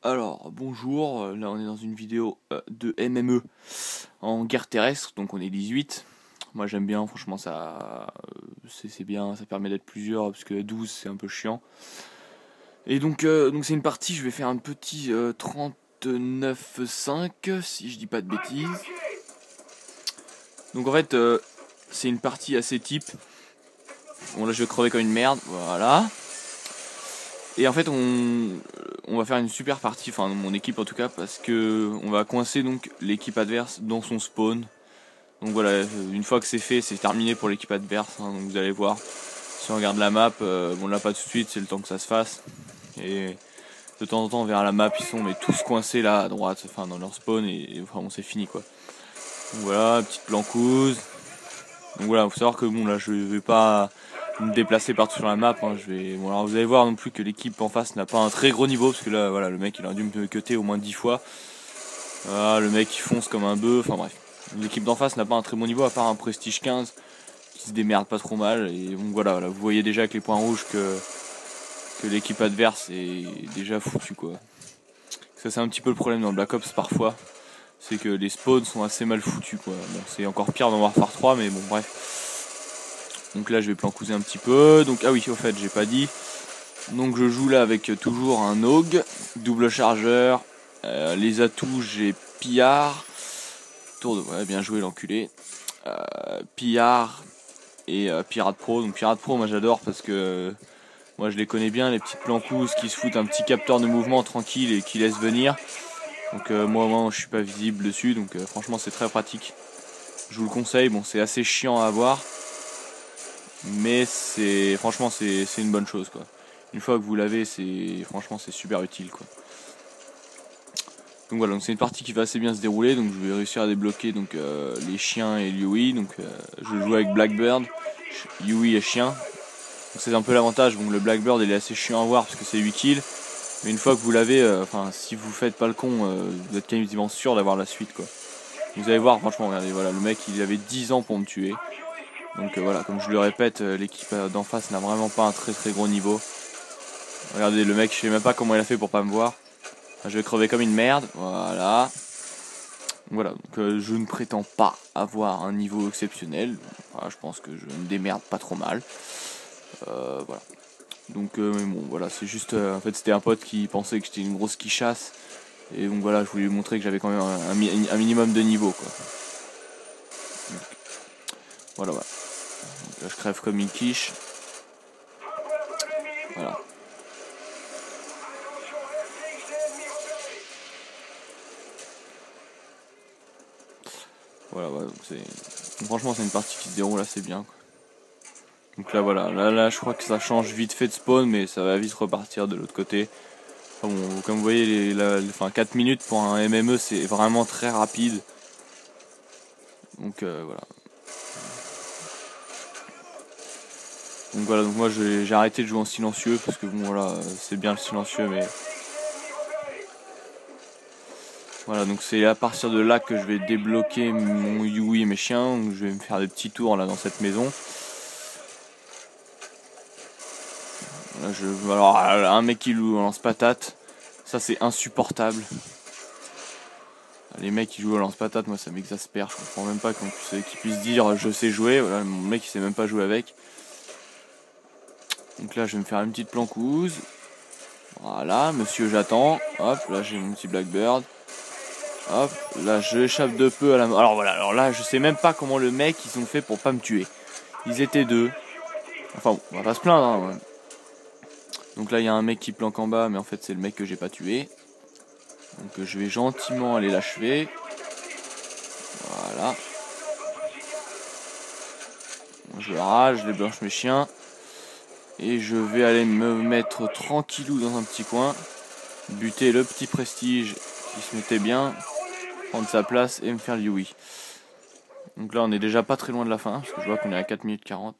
Alors, bonjour, là on est dans une vidéo de MME en guerre terrestre, donc on est 18. Moi j'aime bien, franchement c'est bien, ça permet d'être plusieurs, parce que 12 c'est un peu chiant. Et donc c'est une partie, je vais faire un petit 39-5, si je dis pas de bêtises. Donc en fait, c'est une partie assez type. Bon là je vais crever comme une merde, voilà. Et en fait on va faire une super partie, enfin mon équipe en tout cas, parce que on va coincer donc l'équipe adverse dans son spawn. Donc voilà, une fois que c'est fait, c'est terminé pour l'équipe adverse, hein, donc vous allez voir. Si on regarde la map, bon là pas tout de suite, c'est le temps que ça se fasse. Et de temps en temps on verra la map, ils sont mais tous coincés là à droite, enfin dans leur spawn, et enfin bon c'est fini quoi. Donc voilà, petite plancouse. Donc voilà, faut savoir que bon là je vais pas me déplacer partout sur la map, hein. Bon, alors vous allez voir non plus que l'équipe en face n'a pas un très gros niveau, parce que là voilà, le mec il a dû me cutter au moins 10 fois. Voilà, le mec il fonce comme un bœuf, enfin bref. L'équipe d'en face n'a pas un très bon niveau à part un prestige 15 qui se démerde pas trop mal. Et donc voilà, vous voyez déjà avec les points rouges que l'équipe adverse est déjà foutue quoi. Ça c'est un petit peu le problème dans Black Ops parfois, c'est que les spawns sont assez mal foutus quoi. Bon, c'est encore pire dans Warfare 3, mais bon bref. Donc là je vais plancouser un petit peu. Donc ah oui, au fait j'ai pas dit. Donc je joue là avec toujours un AUG, double chargeur. Les atouts j'ai pillard. Tour de... Ouais, bien joué l'enculé. Pillard et Pirate Pro. Donc Pirate Pro moi j'adore parce que moi je les connais bien, les petites plancousses qui se foutent un petit capteur de mouvement tranquille et qui laissent venir. Donc moi je suis pas visible dessus, donc franchement c'est très pratique. Je vous le conseille, bon c'est assez chiant à avoir, mais franchement c'est une bonne chose quoi. Une fois que vous l'avez, franchement c'est super utile quoi. Donc voilà, donc c'est une partie qui va assez bien se dérouler, donc je vais réussir à débloquer donc les chiens et Yui. Donc je joue avec Blackbird, Yui et chien. Donc c'est un peu l'avantage. Bon, le Blackbird il est assez chiant à voir parce que c'est 8 kills, mais une fois que vous l'avez, enfin si vous faites pas le con, vous êtes quasiment sûr d'avoir la suite quoi. Vous allez voir, franchement regardez, voilà, le mec il avait 10 ans pour me tuer. Donc voilà, comme je le répète, l'équipe d'en face n'a vraiment pas un très gros niveau. Regardez le mec, je sais même pas comment il a fait pour pas me voir. Enfin, je vais crever comme une merde, voilà. Voilà, donc je ne prétends pas avoir un niveau exceptionnel. Voilà, je pense que je me démerde pas trop mal. Voilà. Donc mais bon, voilà, c'est juste en fait c'était un pote qui pensait que j'étais une grosse quichasse. Et donc voilà, je voulais lui montrer que j'avais quand même un minimum de niveau quoi. Donc, voilà. Donc, là, je crève comme une quiche. Voilà. Voilà, donc franchement c'est une partie qui se déroule assez bien quoi. Donc là voilà, là je crois que ça change vite fait de spawn, mais ça va vite repartir de l'autre côté. Enfin bon, comme vous voyez, 4 minutes pour un MME c'est vraiment très rapide. Donc voilà. Donc moi j'ai arrêté de jouer en silencieux parce que bon voilà, c'est bien le silencieux, mais voilà, donc c'est à partir de là que je vais débloquer mon Yui et mes chiens. Donc je vais me faire des petits tours là dans cette maison. Là, alors un mec qui joue en lance-patate, ça c'est insupportable. Les mecs qui jouent au lance-patate, moi ça m'exaspère, je comprends même pas qu'ils puissent dire je sais jouer. Voilà, mon mec il sait même pas jouer avec. Donc là je vais me faire une petite plancouse. Voilà, monsieur j'attends. Hop, là j'ai mon petit Blackbird. Hop, là je échappe de peu à la... Alors voilà, alors là je sais même pas comment le mec ils ont fait pour pas me tuer. Ils étaient deux. Enfin bon, on va pas se plaindre hein. Donc là il y a un mec qui planque en bas, mais en fait c'est le mec que j'ai pas tué. Donc je vais gentiment aller l'achever. Voilà. Je rage, je débranche mes chiens. Et je vais aller me mettre tranquillou dans un petit coin. Buter le petit prestige qui se mettait bien. Prendre sa place et me faire le Yui. Donc là on est déjà pas très loin de la fin, parce que je vois qu'on est à 4 minutes 40.